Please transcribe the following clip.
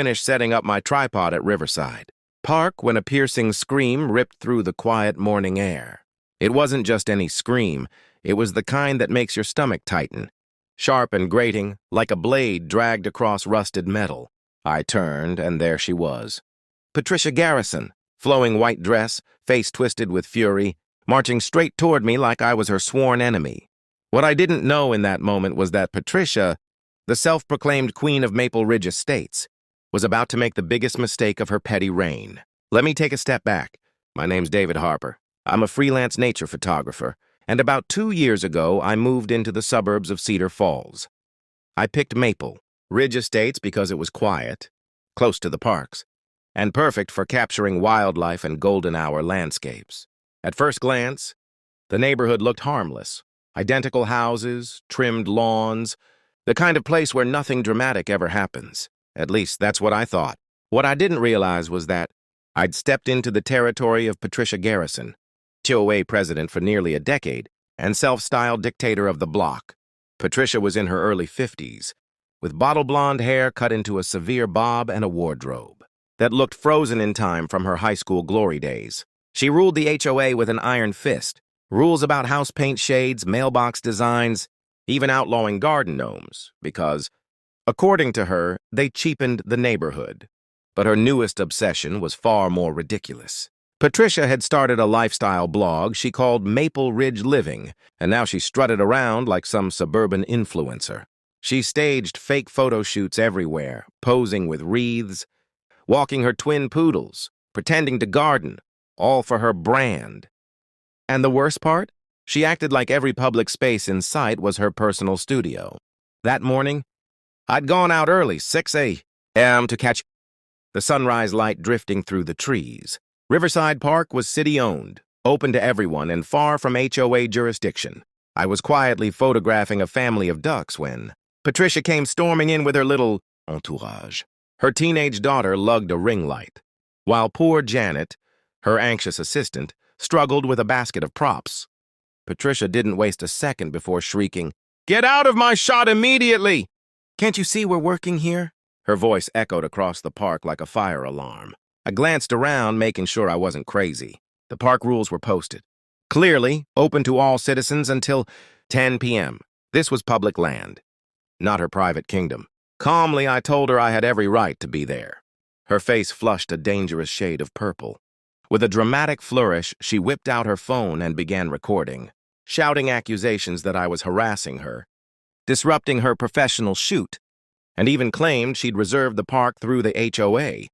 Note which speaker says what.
Speaker 1: Finished setting up my tripod at Riverside Park when a piercing scream ripped through the quiet morning air. It wasn't just any scream, it was the kind that makes your stomach tighten. Sharp and grating, like a blade dragged across rusted metal. I turned, and there she was. Patricia Garrison, flowing white dress, face twisted with fury, marching straight toward me like I was her sworn enemy. What I didn't know in that moment was that Patricia, the self-proclaimed queen of Maple Ridge Estates, was about to make the biggest mistake of her petty reign. Let me take a step back. My name's David Harper. I'm a freelance nature photographer, and about 2 years ago, I moved into the suburbs of Cedar Falls. I picked Maple Ridge Estates because it was quiet, close to the parks, and perfect for capturing wildlife and golden hour landscapes. At first glance, the neighborhood looked harmless. Identical houses, trimmed lawns, the kind of place where nothing dramatic ever happens. At least, that's what I thought. What I didn't realize was that I'd stepped into the territory of Patricia Garrison, HOA president for nearly a decade and self-styled dictator of the block. Patricia was in her early 50s, with bottle blonde hair cut into a severe bob and a wardrobe that looked frozen in time from her high school glory days. She ruled the HOA with an iron fist, rules about house paint shades, mailbox designs, even outlawing garden gnomes, because, according to her, they cheapened the neighborhood. But her newest obsession was far more ridiculous. Patricia had started a lifestyle blog she called Maple Ridge Living, and now she strutted around like some suburban influencer. She staged fake photo shoots everywhere, posing with wreaths, walking her twin poodles, pretending to garden, all for her brand. And the worst part? She acted like every public space in sight was her personal studio. That morning, I'd gone out early, 6 a.m., to catch the sunrise light drifting through the trees. Riverside Park was city-owned, open to everyone, and far from HOA jurisdiction. I was quietly photographing a family of ducks when Patricia came storming in with her little entourage. Her teenage daughter lugged a ring light, while poor Janet, her anxious assistant, struggled with a basket of props. Patricia didn't waste a second before shrieking, "Get out of my shot immediately! Can't you see we're working here?" Her voice echoed across the park like a fire alarm. I glanced around, making sure I wasn't crazy. The park rules were posted. Clearly, open to all citizens until 10 p.m. This was public land, not her private kingdom. Calmly, I told her I had every right to be there. Her face flushed a dangerous shade of purple. With a dramatic flourish, she whipped out her phone and began recording, shouting accusations that I was harassing her, disrupting her professional shoot, and even claimed she'd reserved the park through the HOA.